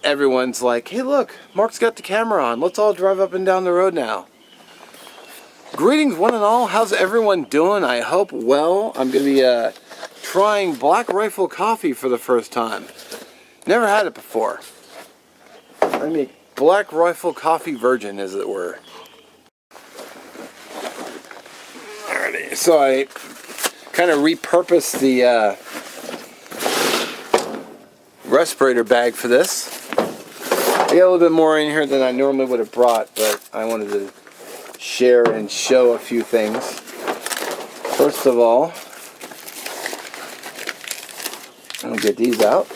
everyone's like, hey look, Mark's got the camera on. Let's all drive up and down the road now. Greetings one and all. How's everyone doing? I hope well. I'm going to be trying Black Rifle coffee for the first time. Never had it before. I mean, Black Rifle coffee virgin, as it were. Alrighty, so I kind of repurposed the respirator bag for this. I got a little bit more in here than I normally would have brought, but I wanted to share and show a few things. First of all, I'll get these out.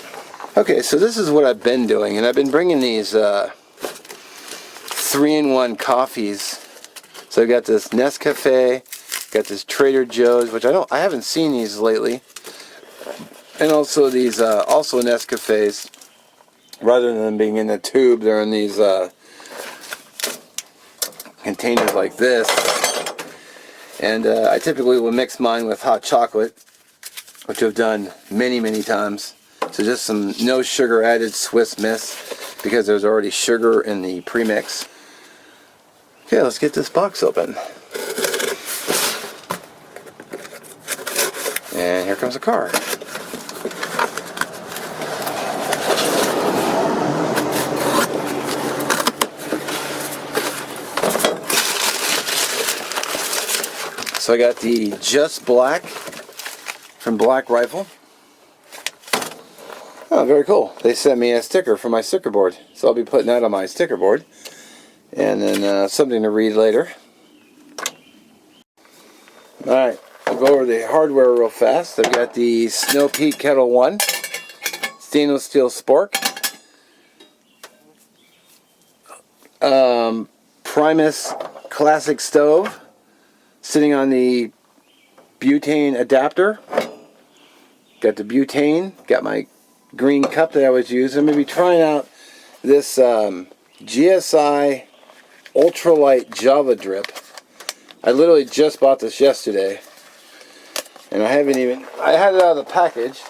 Okay, so this is what I've been doing, and I've been bringing these 3-in-1 coffees. So I got this Nescafe, got this Trader Joe's, which I haven't seen these lately, and also these also Nescafes. Rather than being in a tube, they're in these containers like this. And I typically will mix mine with hot chocolate, which I've done many times. So just some no sugar added Swiss Miss, because there's already sugar in the premix. Okay, let's get this box open. And here comes the car. So I got the Just Black from Black Rifle. Oh, very cool. They sent me a sticker for my sticker board. So I'll be putting that on my sticker board. And then something to read later. Alright, I'll go over the hardware real fast. I've got the Snow Peak Kettle 1. Stainless steel spork. Primus classic stove. Sitting on the butane adapter. Got the butane. Got my green cup that I was using. I'm going to be trying out this GSI Ultralight Java Drip. I literally just bought this yesterday. And I had it out of the package.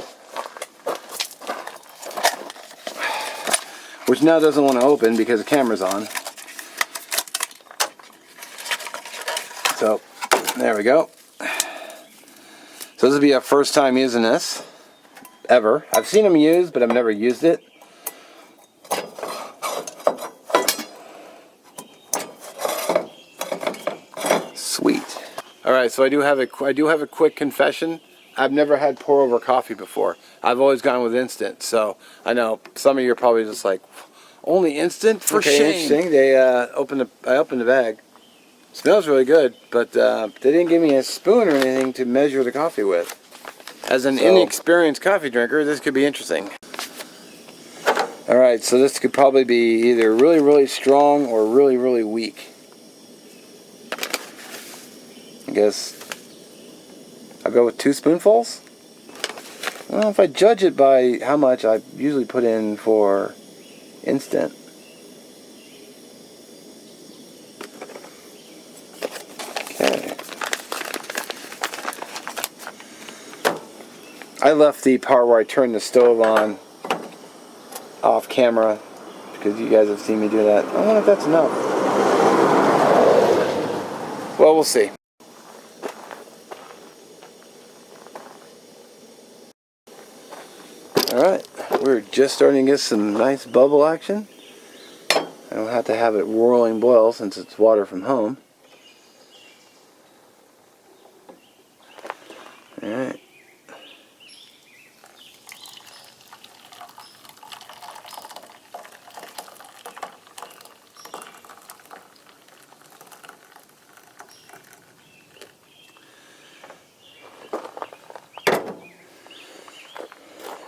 Which now doesn't want to open because the camera's on. So, there we go. So this will be our first time using this. Ever. I've seen them used, but I've never used it. Sweet. Alright, so I do have a quick confession. I've never had pour over coffee before. I've always gone with instant. So I know some of you are probably just like, only instant? For shame. Interesting. I opened the bag. Smells really good, but they didn't give me a spoon or anything to measure the coffee with. As an inexperienced coffee drinker, this could be interesting. Alright, so this could probably be either really strong or really weak. I guess I'll go with 2 spoonfuls. Well, if I judge it by how much I usually put in for instant. Okay. I left the part where I turned the stove on off camera because you guys have seen me do that. I wonder if that's enough. Well, we'll see. Alright, we're just starting to get some nice bubble action. I don't have to have it roaring boil since it's water from home. Alright.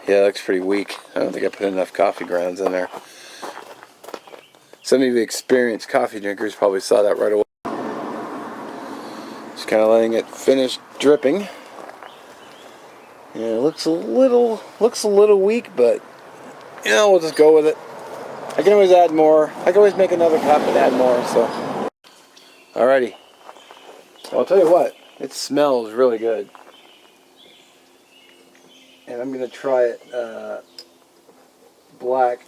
Yeah, it looks pretty weak. I don't think I put enough coffee grounds in there. Some of you experienced coffee drinkers probably saw that right away. Just kind of letting it finish dripping. Yeah, it looks a little weak, but you know, we'll just go with it. I can always add more. I can always make another cup and add more. So, alrighty. I'll tell you what, it smells really good. And I'm going to try it black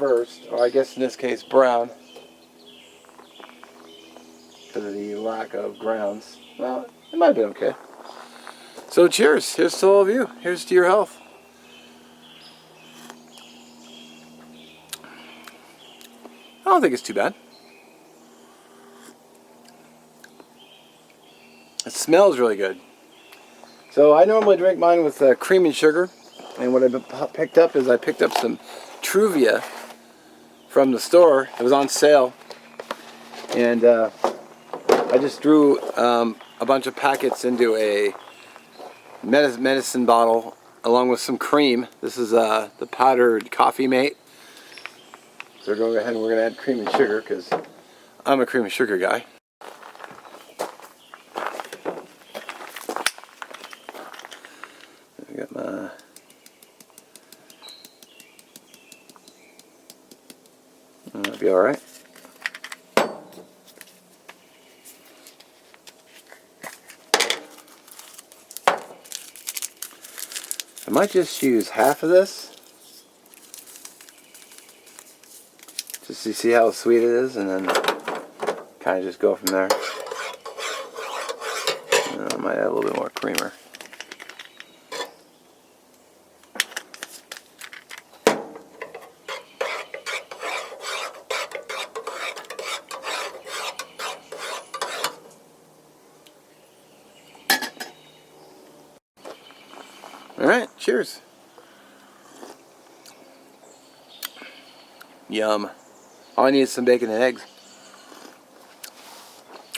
first, or I guess in this case brown, because of the lack of grounds. Well, it might have been okay. So cheers. Here's to all of you. Here's to your health. I don't think it's too bad. It smells really good. So I normally drink mine with cream and sugar. And what I picked up is I picked up some Truvia from the store. It was on sale. And I just threw a bunch of packets into a medicine bottle along with some cream. This is the powdered coffee mate. So we're going ahead and we're going to add cream and sugar because I'm a cream and sugar guy. I got my that'll be alright. I might just use half of this just to see how sweet it is, and then kind of just go from there. And I might add a little bit more creamer. Alright, cheers. Yum. All I need is some bacon and eggs.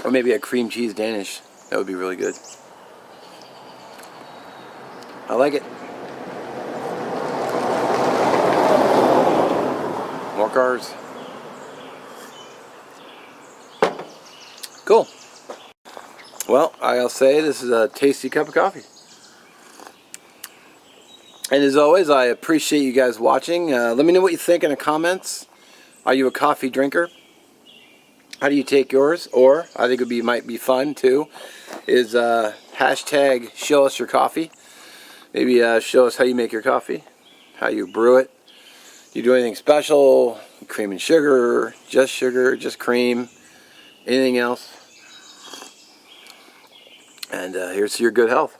Or maybe a cream cheese Danish. That would be really good. I like it. More carbs. Cool. Well, I'll say this is a tasty cup of coffee. And as always, I appreciate you guys watching. Let me know what you think in the comments. Are you a coffee drinker? How do you take yours? Or, I think might be fun too, is hashtag show us your coffee. Maybe show us how you make your coffee, how you brew it. Do you do anything special? Cream and sugar, just cream, anything else? And here's to your good health.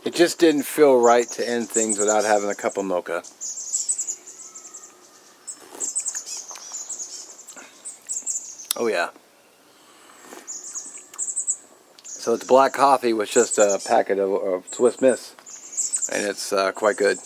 It just didn't feel right to end things without having a cup of mocha. Oh yeah. So it's black coffee with just a packet of Swiss Miss. And it's quite good.